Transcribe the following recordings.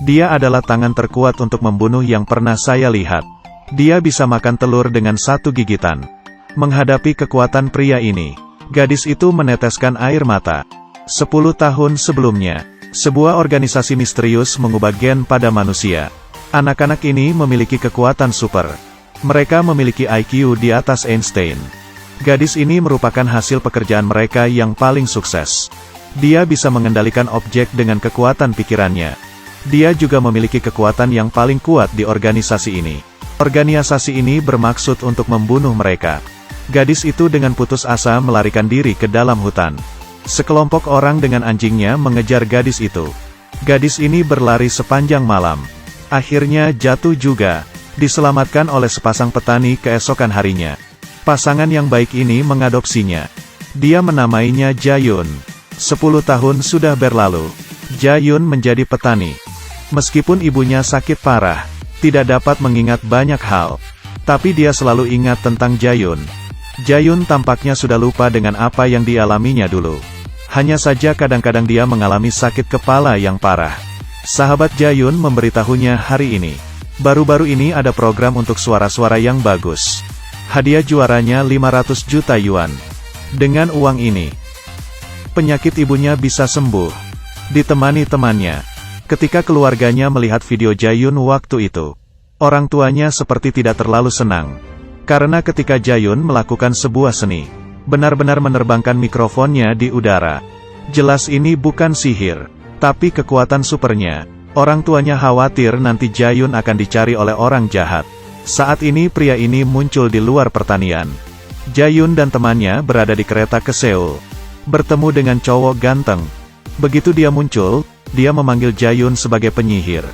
Dia adalah tangan terkuat untuk membunuh yang pernah saya lihat. Dia bisa makan telur dengan satu gigitan. Menghadapi kekuatan pria ini, gadis itu meneteskan air mata. 10 tahun sebelumnya, sebuah organisasi misterius mengubah gen pada manusia. Anak-anak ini memiliki kekuatan super. Mereka memiliki IQ di atas Einstein. Gadis ini merupakan hasil pekerjaan mereka yang paling sukses. Dia bisa mengendalikan objek dengan kekuatan pikirannya. Dia juga memiliki kekuatan yang paling kuat di organisasi ini. Organisasi ini bermaksud untuk membunuh mereka. Gadis itu dengan putus asa melarikan diri ke dalam hutan. Sekelompok orang dengan anjingnya mengejar gadis itu. Gadis ini berlari sepanjang malam. Akhirnya jatuh juga, diselamatkan oleh sepasang petani keesokan harinya. Pasangan yang baik ini mengadopsinya. Dia menamainya Jayun. 10 tahun sudah berlalu. Jayun menjadi petani. Meskipun ibunya sakit parah, tidak dapat mengingat banyak hal. Tapi dia selalu ingat tentang Jayun. Jayun tampaknya sudah lupa dengan apa yang dialaminya dulu. Hanya saja kadang-kadang dia mengalami sakit kepala yang parah. Sahabat Jayun memberitahunya hari ini. Baru-baru ini ada program untuk suara-suara yang bagus. Hadiah juaranya 500 juta yuan. Dengan uang ini, penyakit ibunya bisa sembuh. Ditemani temannya. Ketika keluarganya melihat video Jayun waktu itu, orang tuanya seperti tidak terlalu senang. Karena ketika Jayun melakukan sebuah seni, benar-benar menerbangkan mikrofonnya di udara. Jelas ini bukan sihir, tapi kekuatan supernya. Orang tuanya khawatir nanti Jayun akan dicari oleh orang jahat. Saat ini pria ini muncul di luar pertanian. Jayun dan temannya berada di kereta ke Seoul. Bertemu dengan cowok ganteng. Begitu dia muncul, dia memanggil Jayun sebagai penyihir.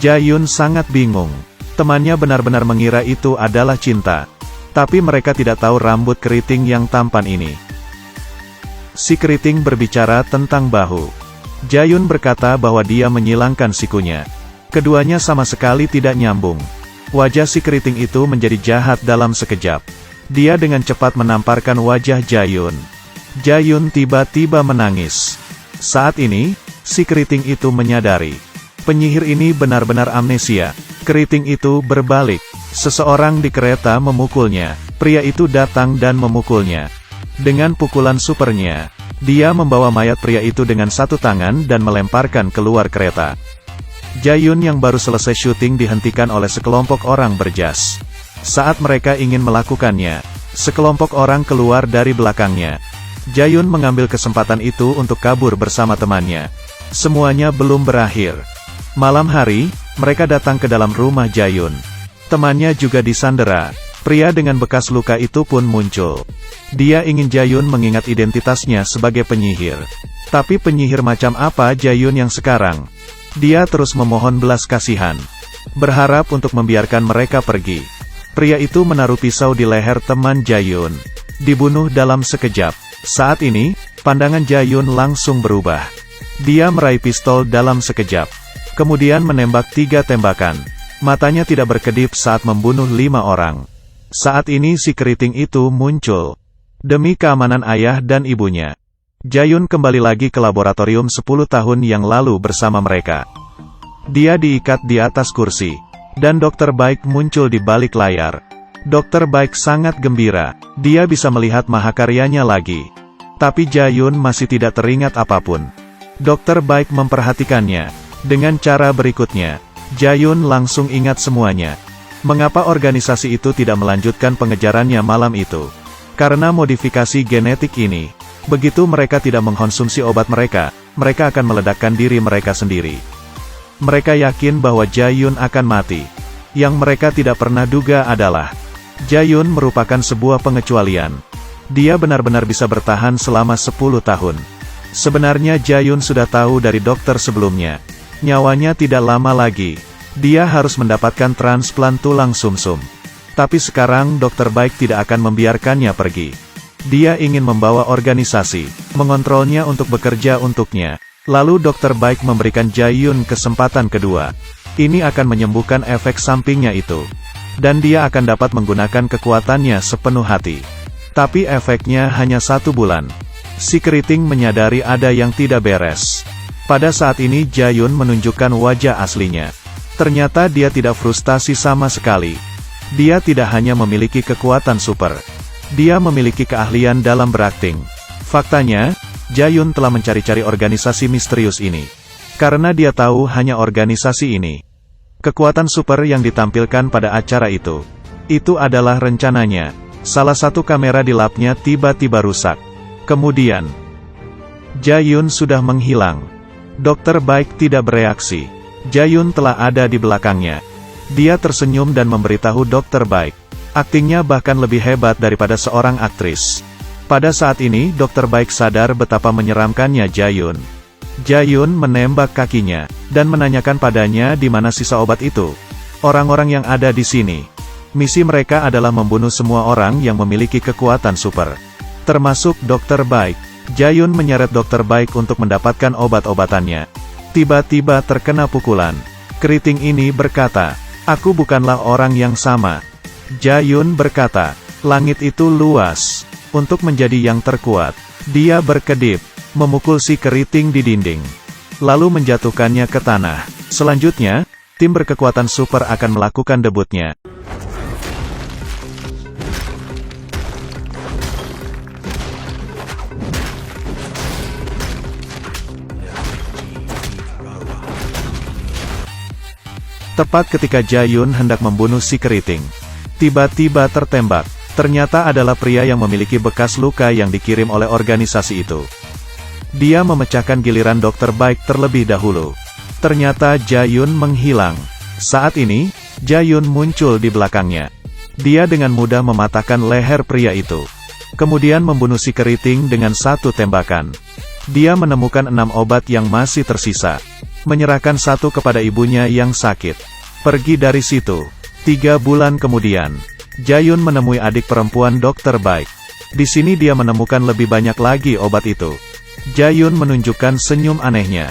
Jayun sangat bingung. Temannya benar-benar mengira itu adalah cinta. Tapi mereka tidak tahu rambut keriting yang tampan ini. Si keriting berbicara tentang bahu. Jayun berkata bahwa dia menyilangkan sikunya. Keduanya sama sekali tidak nyambung. Wajah si keriting itu menjadi jahat dalam sekejap. Dia dengan cepat menamparkan wajah Jayun. Jayun tiba-tiba menangis. Saat ini, si keriting itu menyadari. Penyihir ini benar-benar amnesia. Keriting itu berbalik. Seseorang di kereta memukulnya. Pria itu datang dan memukulnya. Dengan pukulan supernya, dia membawa mayat pria itu dengan satu tangan dan melemparkan keluar kereta. Jayun yang baru selesai syuting dihentikan oleh sekelompok orang berjas. Saat mereka ingin melakukannya, sekelompok orang keluar dari belakangnya. Jayun mengambil kesempatan itu untuk kabur bersama temannya. Semuanya belum berakhir. Malam hari, mereka datang ke dalam rumah Jayun. Temannya juga disandera. Pria dengan bekas luka itu pun muncul. Dia ingin Jayun mengingat identitasnya sebagai penyihir. Tapi penyihir macam apa Jayun yang sekarang? Dia terus memohon belas kasihan. Berharap untuk membiarkan mereka pergi. Pria itu menaruh pisau di leher teman Jayun. Dibunuh dalam sekejap. Saat ini, pandangan Jayun langsung berubah. Dia meraih pistol dalam sekejap. Kemudian menembak 3 tembakan. Matanya tidak berkedip saat membunuh 5 orang. Saat ini si keriting itu muncul. Demi keamanan ayah dan ibunya, Jayun kembali lagi ke laboratorium 10 tahun yang lalu bersama mereka. Dia diikat di atas kursi. Dan Dr. Baik muncul di balik layar. Dr. Baik sangat gembira. Dia bisa melihat mahakaryanya lagi. Tapi Jayun masih tidak teringat apapun. Dr. Baik memperhatikannya. Dengan cara berikutnya, Jayun langsung ingat semuanya. Mengapa organisasi itu tidak melanjutkan pengejarannya malam itu? Karena modifikasi genetik ini. Begitu mereka tidak mengkonsumsi obat mereka akan meledakkan diri mereka sendiri. Mereka yakin bahwa Jayun akan mati. Yang mereka tidak pernah duga adalah, Jayun merupakan sebuah pengecualian. Dia benar-benar bisa bertahan selama 10 tahun. Sebenarnya Jayun sudah tahu dari dokter sebelumnya. Nyawanya tidak lama lagi. Dia harus mendapatkan transplant tulang sumsum. Tapi sekarang Dokter Baik tidak akan membiarkannya pergi. Dia ingin membawa organisasi, mengontrolnya untuk bekerja untuknya. Lalu Dokter Baik memberikan Jayun kesempatan kedua. Ini akan menyembuhkan efek sampingnya itu. Dan dia akan dapat menggunakan kekuatannya sepenuh hati. Tapi efeknya hanya 1 bulan. Si keriting menyadari ada yang tidak beres. Pada saat ini Jae-yun menunjukkan wajah aslinya. Ternyata dia tidak frustasi sama sekali. Dia tidak hanya memiliki kekuatan super. Dia memiliki keahlian dalam berakting. Faktanya, Jae-yun telah mencari-cari organisasi misterius ini. Karena dia tahu hanya organisasi ini. Kekuatan super yang ditampilkan pada acara itu adalah rencananya. Salah satu kamera di labnya tiba-tiba rusak. Kemudian, Jae-yun sudah menghilang. Dr. Baik tidak bereaksi. Jae-yun telah ada di belakangnya. Dia tersenyum dan memberitahu Dr. Baik. Aktingnya bahkan lebih hebat daripada seorang aktris. Pada saat ini Dr. Baik sadar betapa menyeramkannya Jae-yun. Jae-yun menembak kakinya, dan menanyakan padanya di mana sisa obat itu. Orang-orang yang ada di sini. Misi mereka adalah membunuh semua orang yang memiliki kekuatan super. Termasuk Dr. Baik. Jae-yun menyeret Dr. Baik untuk mendapatkan obat-obatannya. Tiba-tiba terkena pukulan. Keriting ini berkata, "Aku bukanlah orang yang sama." Jae-yun berkata, "Langit itu luas. Untuk menjadi yang terkuat." Dia berkedip, memukul si keriting di dinding. Lalu menjatuhkannya ke tanah. Selanjutnya, tim berkekuatan super akan melakukan debutnya. Tepat ketika Jae-yun hendak membunuh si keriting, tiba-tiba tertembak. Ternyata adalah pria yang memiliki bekas luka yang dikirim oleh organisasi itu. Dia memecahkan giliran Dr. Baik terlebih dahulu. Ternyata Jae-yun menghilang. Saat ini, Jae-yun muncul di belakangnya. Dia dengan mudah mematahkan leher pria itu. Kemudian membunuh si keriting dengan satu tembakan. Dia menemukan 6 obat yang masih tersisa. Menyerahkan satu kepada ibunya yang sakit. Pergi dari situ. 3 bulan kemudian, Jae-yun menemui adik perempuan Dr. Baik. Di sini dia menemukan lebih banyak lagi obat itu. Jae-yun menunjukkan senyum anehnya.